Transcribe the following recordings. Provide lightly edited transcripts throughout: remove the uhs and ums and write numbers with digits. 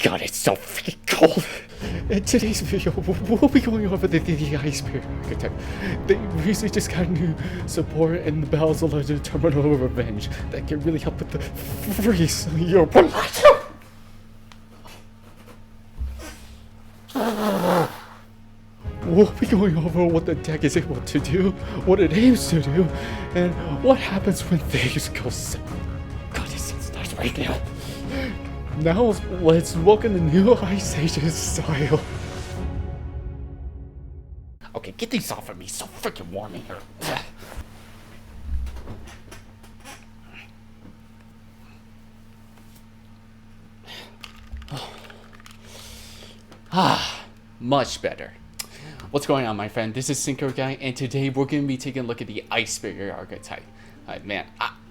God, it's so freaking cold. In today's video, we'll be going over the Ice Spirit archetype. They recently just got new support in the Battles of Legend Terminal Revenge that can really help with the freeze your We'll be going over what the deck is able to do, what it aims to do, and what happens when things go south. God, this sounds nice right now. Now let's welcome the new Ice Ages style. Okay, get these off of me. It's so freaking warm in here. Much better. What's going on, my friend? This is SynchroGuy, and today we're going to be taking a look at the Ice Spirit archetype. Man,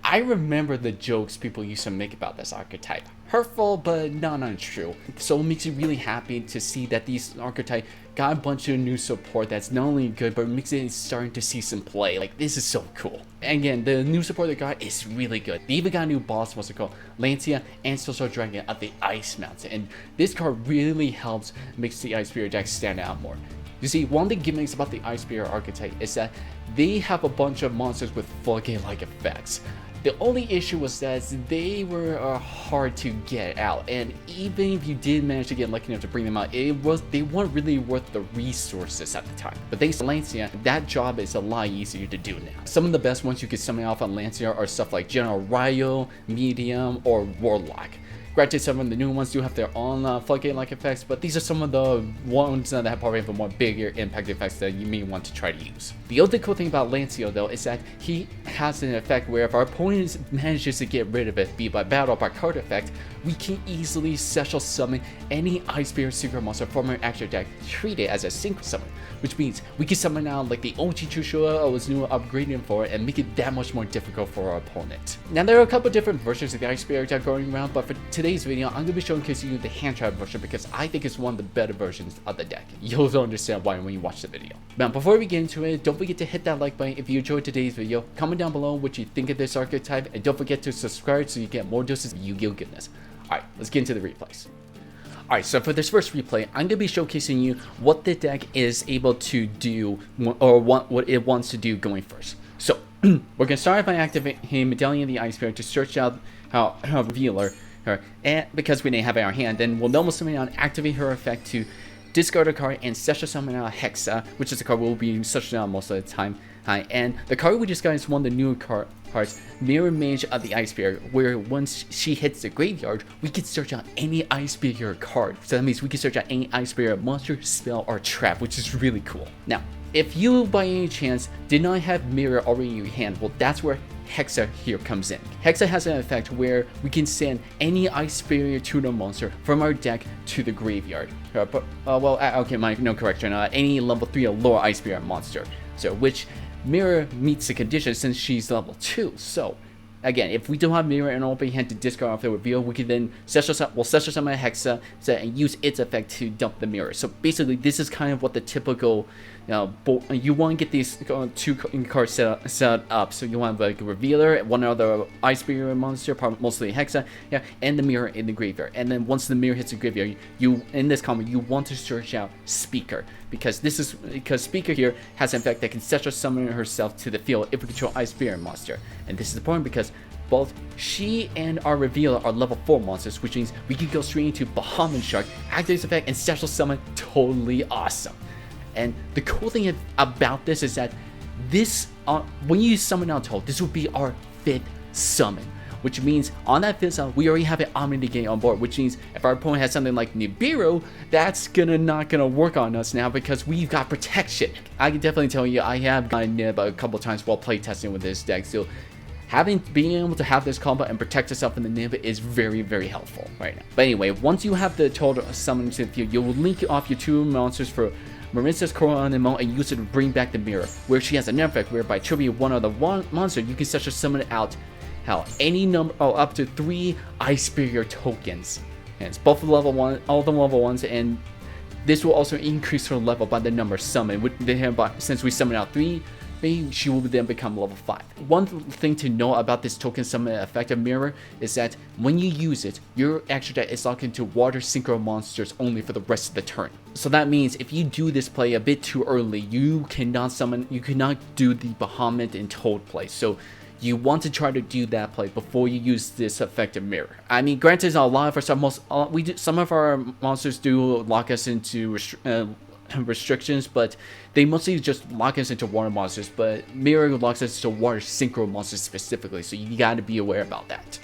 I remember the jokes people used to make about this archetype. Hurtful, but not untrue. So it makes me really happy to see that these archetype got a bunch of new support that's not only good, but it makes it starting to see some play. Like, this is so cool. And again, the new support they got is really good. They even got a new boss, what's it called? Lancia and Social Dragon of the Ice Mountain. And this card really helps makes the Ice Spirit deck stand out more. You see, one of the gimmicks about the Ice Spirit archetype is that they have a bunch of monsters with floodgate-like effects. The only issue was that they were hard to get out, and even if you did manage to get lucky enough to bring them out, they weren't really worth the resources at the time. But thanks to Lancia, that job is a lot easier to do now. Some of the best ones you can summon off on Lancia are stuff like General Ryo, Medium, or Warlock. Granted, some of the new ones do have their own floodgate-like effects, but these are some of the ones that have probably have a more bigger impact effects that you may want to try to use. The other cool thing about Lancio, though, is that he has an effect where if our opponent manages to get rid of it, be it by battle or by card effect, we can easily special summon any Ice Spirit secret monster from our action deck, treat it as a synchro summon, which means we can summon out like the Ochi Chushua or was new upgrading for it and make it that much more difficult for our opponent. Now, there are a couple different versions of the Ice Spirit deck going around, but for today's video, I'm going to be showcasing you the hand trap version because I think it's one of the better versions of the deck. You'll understand why when you watch the video. Now, before we get into it, don't forget to hit that like button if you enjoyed today's video. Comment down below what you think of this archetype, and don't forget to subscribe so you get more doses of Yu-Gi-Oh goodness. Alright, let's get into the replays. Alright, so for this first replay, I'm going to be showcasing you what the deck is able to do, or what it wants to do going first. So, we're going to start by activating Medallion of the Ice Spirit to search out how Revealer her, and because we didn't have it in our hand, then we'll normal summon out and activate her effect to discard a card and special summon out Hexa, which is a card we'll be searching out most of the time. And the card we just got is one of the newer cards, Mirror Mage of the Ice Spirit, where once she hits the graveyard, we can search out any Ice Spirit card. So that means we can search out any Ice Spirit monster, spell, or trap, which is really cool. Now, if you by any chance did not have Mirror already in your hand, well, that's where Hexa here comes in. Hexa has an effect where we can send any Ice Spirit tuner monster from our deck to the graveyard. Okay, no correction. Any level 3 or lower Ice Spirit monster. So, which Mirror meets the condition since she's level 2. So, again, if we don't have Mirror and open hand to discard off the reveal, we can then special summon Hexa and use its effect to dump the Mirror. So basically, this is kind of what the typical, you want to get these two cards set up. So you want like a Revealer, one other Ice Spirit monster, mostly Hexa, yeah, and the Mirror in the graveyard. And then once the Mirror hits the graveyard, in this combo you want to search out Speaker, because Speaker here has an effect that can special summon herself to the field if we control Ice Spirit monster. And this is important because both she and our Revealer are level 4 monsters, which means we can go straight into Bahamut Shark, activate this effect, and special summon. Totally awesome. And the cool thing about this is that this, when you summon out Toad, this will be our 5th summon, which means on that 5th summon, we already have an Omni-Negate on board, which means if our opponent has something like Nibiru, that's not gonna work on us now because we've got protection. I can definitely tell you, I have gotten Nib a couple times while playtesting with this deck, so being able to have this combo and protect yourself in the Nib is very, very helpful right now. But anyway, once you have the Toad summoned to the field, you will link off your 2 monsters for Marissa's Coronamo and use it to bring back the Mirror, where she has an effect where by tribute one other monster, you can such a summon out any number up to 3 Ice Spirit tokens. And it's both level 1, all the level 1s, and this will also increase her level by the number summoned. Since we summon out 3 she will then become level 5. One thing to know about this token summon effective mirror is that when you use it, your archetype is locked into water synchro monsters only for the rest of the turn. So that means if you do this play a bit too early, you cannot do the Bahamut and Toad play. So you want to try to do that play before you use this effective mirror. I mean, granted, a lot of our some of our monsters do lock us into restrictions, but they mostly just lock us into water monsters. But mirror locks us into water synchro monsters specifically, so you got to be aware about that.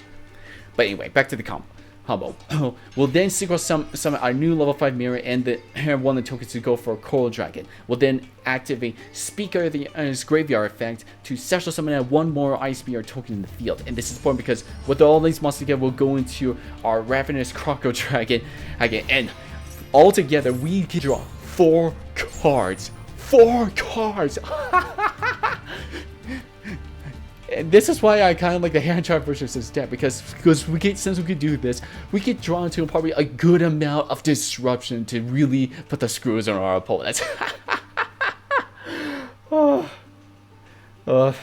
But anyway, back to the combo. We'll then synchro summon our new level 5 mirror and one of the tokens to go for a Coral Dragon. We'll then activate Speaker of the Graveyard effect to special summon one more Ice Spear token in the field. And this is important because with all these monsters together, we'll go into our Ravenous Crocodile Dragon again, and all together we can draw 4 cards. 4 cards! And this is why I kind of like the hand trap version of this deck, because since we could do this, we could draw into probably a good amount of disruption to really put the screws on our opponents. That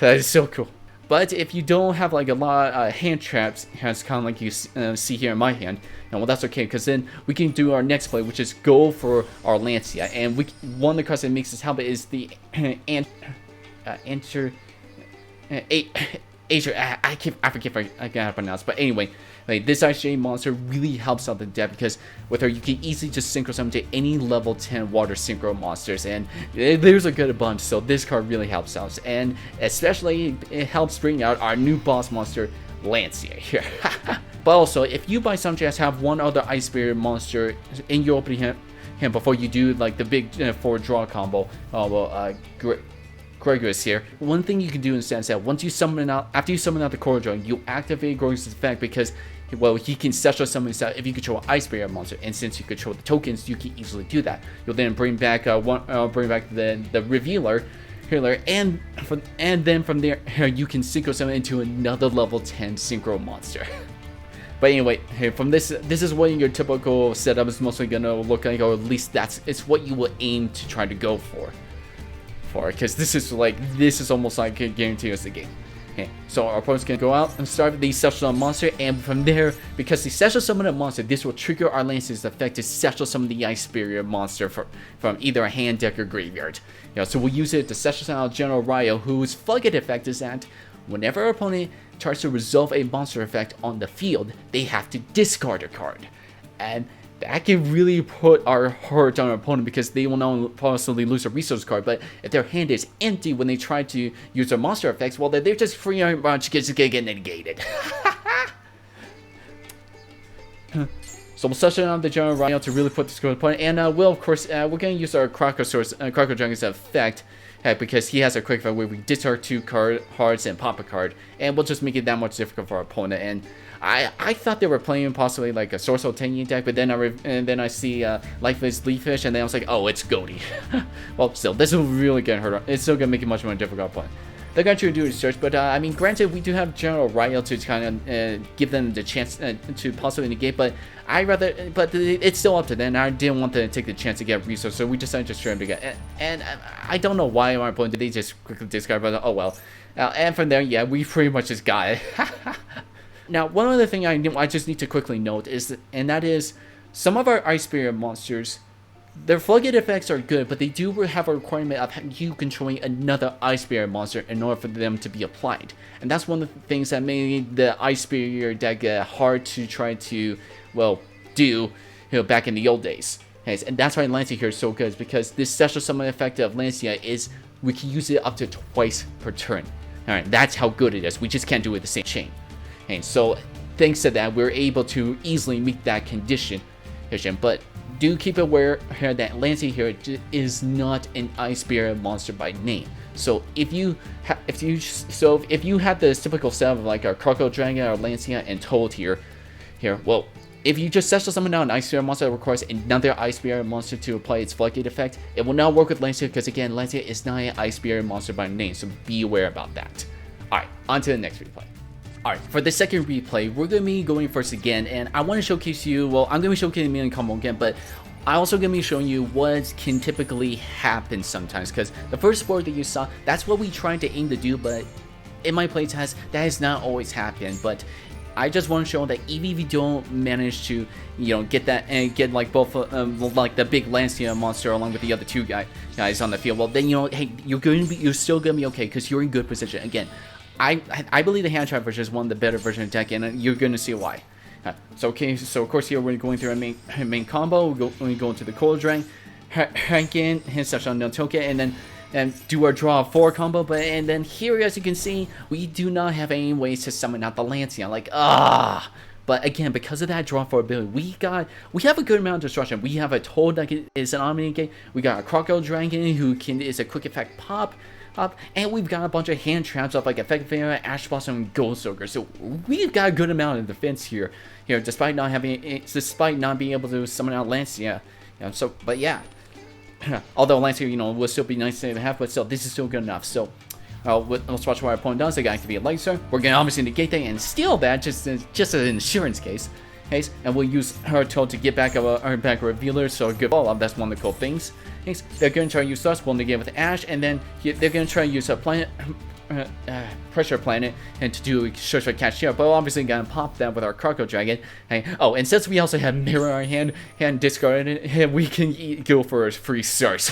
is so cool. But if you don't have like a lot of hand traps, it's kind of like you see here in my hand, well, that's okay, because then we can do our next play, which is go for our Lancia. And one of the cards that makes this happen is the I forget if I gotta pronounce, but anyway, like this ICA monster really helps out the deck because with her you can easily just synchro summon to any level 10 water synchro monsters, and there's a good bunch, so this card really helps out, and especially it helps bring out our new boss monster Lancia here. But also, if you by some chance have one other Ice Spirit monster in your opening hand before you do like the big 4 draw combo, Gregor's here. One thing you can do instead is that once you summon out, after you summon out the Coral Dragon, you activate Gregor's effect because, well, he can special summon himself if you control an Ice Barrier monster, and since you control the tokens, you can easily do that. You'll then bring back the Revealer, and then from there you can synchro summon into another level 10 synchro monster. But anyway, from this is what your typical setup is mostly gonna look like, or at least it's what you will aim to try to go for, because this is almost like a guarantee us the game. Okay, so our opponent's gonna go out and start the special summon monster, and from there, because the special summon a monster, this will trigger our Lance's effect to special summon the Ice Barrier monster from either a hand, deck, or graveyard. So we'll use it to special summon General Ryo, whose floodgate effect is that whenever our opponent tries to resolve a monster effect on the field, they have to discard a card, and that can really put our hurt on our opponent because they will not possibly lose a resource card. But if their hand is empty when they try to use their monster effects, well, they're just free on bunch just gonna get negated. So we'll session on the General Ryo to really put this to the opponent, and we'll of course we're gonna use our Crocodile Dragon's effect. Because he has a quick effect where we discard 2 cards and pop a card, and we'll just make it that much difficult for our opponent. And I thought they were playing possibly like a Sorcerer Tenyi deck, but then I see Lifeless Leaffish, and then I was like, oh, it's Goaty. Well, still, this will really get hurt. It's still gonna make it much more difficult to play. They're going to do research, but I mean, granted, we do have General Ryo to kind of give them the chance to possibly negate, but it's still up to them. I didn't want to take the chance to get resource, so we decided to stream to get. And I don't know why our opponent did they just quickly discard, but oh well. And from there, yeah, we pretty much just got it. Now, one other thing I just need to quickly note is that is some of our Ice Barrier monsters, their floodgate effects are good, but they do have a requirement of you controlling another Ice Barrier monster in order for them to be applied. And that's one of the things that made the Ice Barrier deck hard to try to, well, do, back in the old days. Okay, and that's why Lancia here is so good, is because this special summon effect of Lancia is we can use it up to twice per turn. Alright, that's how good it is. We just can't do it the same chain. Okay, so thanks to that, we're able to easily meet that condition. But do keep aware here that Lancia here is not an Ice Barrier monster by name. So if you have this typical setup of like our Crocodile Dragon, or Lancia, and Toad here, well, if you just special summon out an Ice Barrier monster that requires another Ice Barrier monster to apply its floodgate effect, it will not work with Lancia because again, Lancia is not an Ice Barrier monster by name. So be aware about that. All right, on to the next replay. Alright, for the second replay, we're going to be going first again, and I want to showcase you, well, I'm going to be showcasing Million Combo again, but I also gonna be showing you what can typically happen sometimes, because the first board that you saw, that's what we tried to aim to do, but in my playtest, that has not always happened. But I just want to show that even if you don't manage to, get that and get like both like the big Lancia monster along with the other two guys on the field, well then hey, you're still gonna be okay because you're in good position. Again, I believe the hand trap version is one of the better version of deck, and you're gonna see why. So of course here we're going through a main combo. We go into the Coral Dragon, Hankin, hit such on no token, and do our draw 4 combo. And then here, as you can see, we do not have any ways to summon out the Lancia. But again, because of that draw 4 ability, we have a good amount of destruction. We have a Toad that is an Omni-Gate. We got a Crocodile Dragon who is a quick effect pop. And we've got a bunch of hand traps of like Effective Era, Ash Blossom, and Gold Soaker. So we've got a good amount of defense here, despite not being able to summon out Lancia. But yeah, although Lancia, will still be nice to have, but still, this is still good enough. So let's watch what our opponent does. They got activate Laser. We're gonna obviously negate that and steal that just as an insurance case. And we'll use her Toad to get back our Revealer, so good ball. That's one of the cool things. They're going to try to use us, we'll negate with Ash, and then they're going to try to use a planet, Pressure Planet, and to do short catch here, but obviously going to pop that with our Crocodile Dragon. Oh, and since we also have Mirror in our hand discarded, we can go for a free source.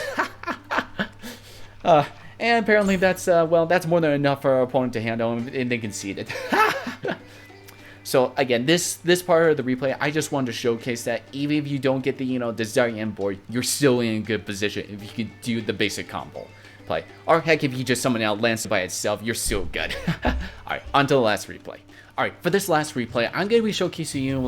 And apparently that's more than enough for our opponent to handle, and they conceded. So again, this part of the replay, I just wanted to showcase that even if you don't get the desired end board, you're still in a good position if you could do the basic combo play. Or heck, if you just summon out Lancia by itself, you're still good. Alright, on to the last replay. Alright, for this last replay, I'm going to be showcasing you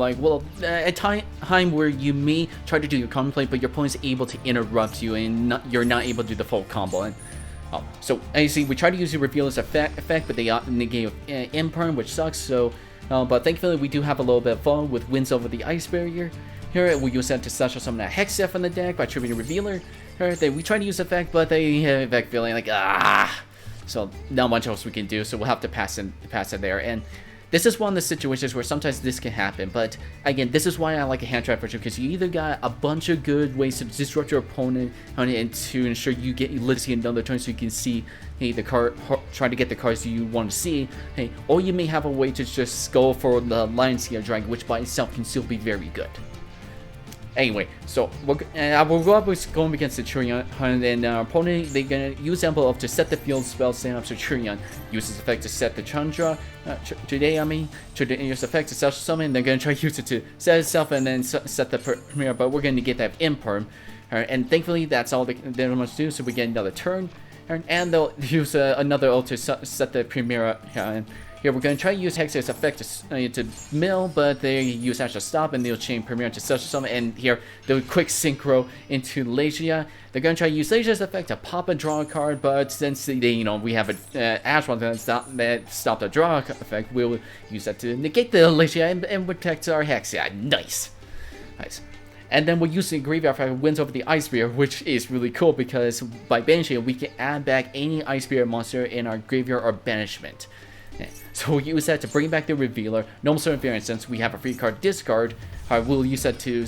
a time where you may try to do your combo play, but your opponent's able to interrupt you and you're not able to do the full combo. So as you see, we try to use the Revealer's effect, but they negate Imperm, which sucks. So. But thankfully, we do have a little bit of fun with Wins Over the Ice Barrier. Here, we use that to special summon a Hexia from the deck by triggering Revealer. Here, we try to use effect, but they have effect feeling like, So, not much else we can do, so we'll have to pass it there. And this is one of the situations where sometimes this can happen, but again, this is why I like a hand trap version, because you either got a bunch of good ways to disrupt your opponent and to ensure you get Ulysses another turn so you can see the card, try to get the cards you want to see, or you may have a way to just go for the Lancia Dragon, which by itself can still be very good. Anyway, so we're going against the Centurion, and our opponent, they're going to use Envelope to set the field spell, stand up Centurion, uses effect to set the Chandra, use effect to special summon, they're going to try to use it to set itself and then set the Premier, but we're going to get that Imperm, and thankfully that's all they must do, so we get another turn, and they'll use another ult to set the Premier, here we're going to try to use Hex's effect to mill, but they use Ash to stop, and they'll chain Premier to special summon, and here they'll quick synchro into Legia. They're going to try to use Legia's effect to pop and draw a card, but since we have a Ash one that stop the draw effect, we'll use that to negate the Legia and protect our Hexia. Nice. And then we'll use the Graveyard for Wins Over the Ice Spear, which is really cool because by banishing it, we can add back any Ice Spear monster in our graveyard or banishment. So we'll use that to bring back the Revealer. Normal Sword Variant, since we have a free card discard, we'll use that to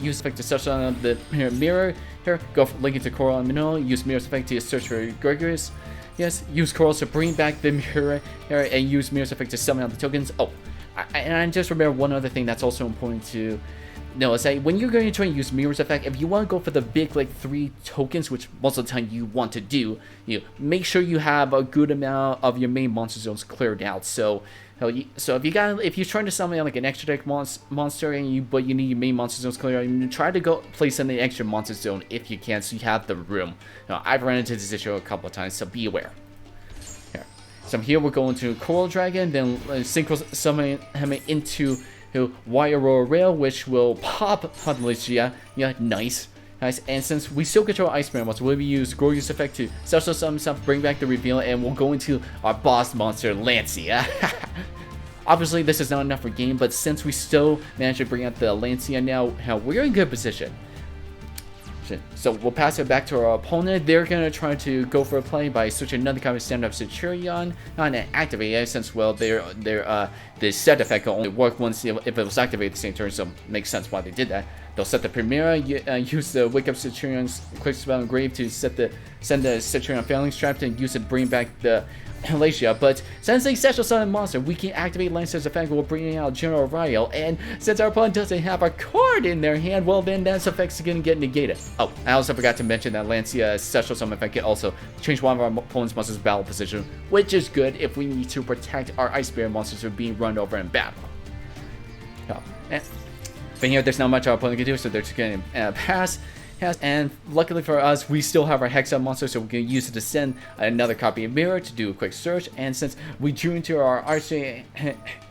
use effect to search on the Mirror. Here, go for link into Coral and Mineral, use Mirror's effect to search for Gregorius. Yes, use Corals to bring back the Mirror here, and use Mirror's effect to summon out the tokens. Oh, and I just remember one other thing that's also important to know is that when you're going to try and use Mirror's effect, if you want to go for the big 3 tokens, which most of the time you want to do, make sure you have a good amount of your main monster zones cleared out. So if you're trying to summon like an extra deck monster but you need your main monster zones cleared, try to go place in the extra monster zone if you can, so you have the room. I've run into this issue a couple of times, so be aware. So here we're going to Coral Dragon, then synchro summon him into Wire Roar Rail, which will pop Hudlicia. Yeah, nice. And since we still control Ice Bear monster, we'll use Glorious Effect to special summon stuff, bring back the Reveal, and we'll go into our boss monster, Lancia. Obviously, this is not enough for game, but since we still managed to bring out the Lancia now, we're in good position. So we'll pass it back to our opponent. They're gonna try to go for a play by switching another copy of stand-up Centurion on an activate, since well the set effect can only work once if it was activated at the same turn, so it makes sense why they did that. They'll set the Primera, use the Wake Up Centurion's quick spell engrave to send the Centurion Failing Trap and use it to bring back the Yugioh. But since a special summon monster, we can activate Lancer's effect while bringing out General Ryle, and since our opponent doesn't have a card in their hand, well then that effect's gonna get negated. Oh, I also forgot to mention that Lancia's special summon effect can also change one of our opponent's monster's battle position, which is good if we need to protect our Ice Spirit monsters from being run over in battle. But here, there's not much our opponent can do, so they're just going to pass. And luckily for us, we still have our Hexa monster, so we can use it to send another copy of Mirror to do a quick search. And since we drew into our Archetype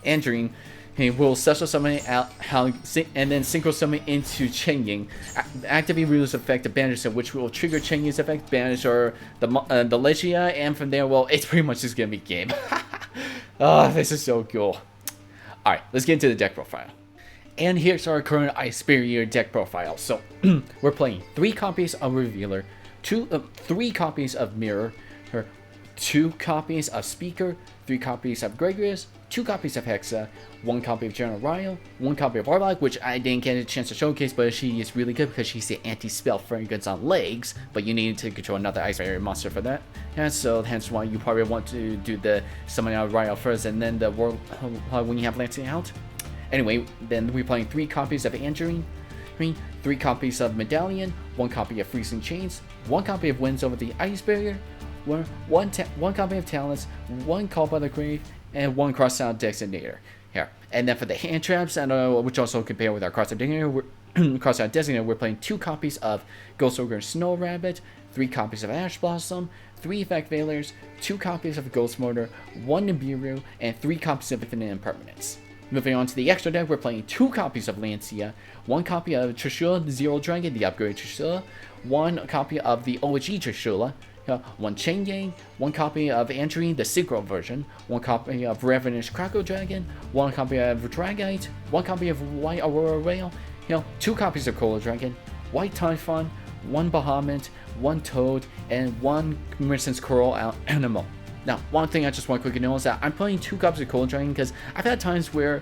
Android, we'll special summon it out, and then synchro summon into Chen-Ying. Activate Ruler's effect to banish it, which will trigger Chen-Ying's effect, banish or the Legia, and from there, well, it's pretty much just going to be game. Oh, this is so cool. Alright, let's get into the deck profile. And here's our current Ice Barrier deck profile. So we're playing 3 copies of Revealer, 3 copies of Mirror, 2 copies of Speaker, 3 copies of Gregorius, 2 copies of Hexa, 1 copy of General Ryle, 1 copy of Warlock, which I didn't get a chance to showcase, but she is really good because she's the anti-spell fragrance on legs, but you need to control another Ice Barrier monster for that. And so hence why you probably want to do the summon out Ryle first and then the Warlock when you have Lancing out. Anyway, then we're playing 3 copies of Angerine, 3 copies of Medallion, 1 copy of Freezing Chains, 1 copy of Winds Over the Ice Barrier, 1 copy of Talents, 1 Call by the Grave, and 1 Crossout Designator. Here. And then for the hand traps, which also compare with our Crossout Designator, we're playing 2 copies of Ghost Ogre and Snow Rabbit, 3 copies of Ash Blossom, 3 Effect Veilers, 2 copies of Ghost Mortar, 1 Nibiru, and 3 copies of Infinite Impermanence. Moving on to the extra deck, we're playing 2 copies of Lancia, 1 copy of Trishula, the Zero Dragon, the upgraded Trishula, 1 copy of the OG Trishula, 1 Chen-Ying, 1 copy of Andrine, the Synchro version, 1 copy of Ravenous Crackle Dragon, 1 copy of Dragite, 1 copy of White Aurora Rail, 2 copies of Cola Dragon, White Typhon, 1 Bahamut, 1 Toad, and 1 Merchant's Coral Animal. Now, one thing I just want to quickly know is that I'm playing 2 copies of Cold Dragon because I've had times where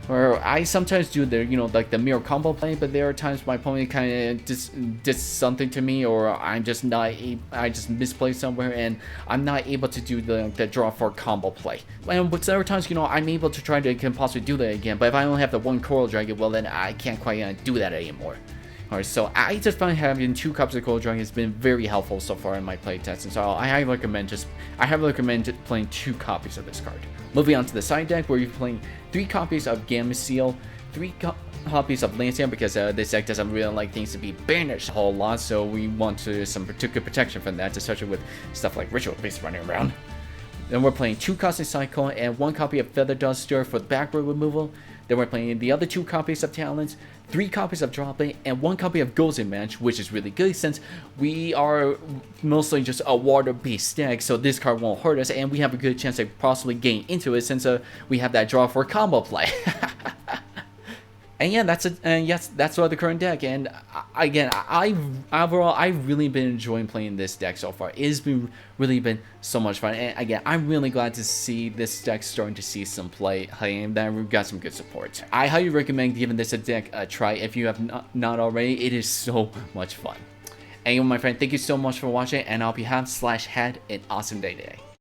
I sometimes do the, like the mirror combo play, but there are times my opponent kind of did something to me, or I'm just not, I just misplay somewhere and I'm not able to do the draw for combo play. And but there are times, I'm able to try to possibly do that again, but if I only have the 1 Coral Dragon, well then I can't quite do that anymore. Alright, so I just find having 2 copies of Cold Dragon has been very helpful so far in my playtest, and so I highly recommend playing 2 copies of this card. Moving on to the side deck, where you're playing 3 copies of Gamma Seal, 3 copies of Lancian, because this deck doesn't really like things to be banished a whole lot, so we want some particular protection from that, especially with stuff like Ritual Beast running around. Then we're playing 2 Cosmic Cycle and 1 copy of Feather Duster for the backboard removal. Then we're playing the other 2 copies of Talents, 3 copies of Droplet, and 1 copy of Golden Match, which is really good since we are mostly just a water-based deck, so this card won't hurt us, and we have a good chance to possibly gain into it since we have that draw for combo play. And yeah, yes, that's all the current deck. And again, overall, I've really been enjoying playing this deck so far. It's really been so much fun. And again, I'm really glad to see this deck starting to see some play, and that we've got some good support. I highly recommend giving this deck a try if you have not already. It is so much fun. Anyway, my friend, thank you so much for watching, and I hope you have/had an awesome day today.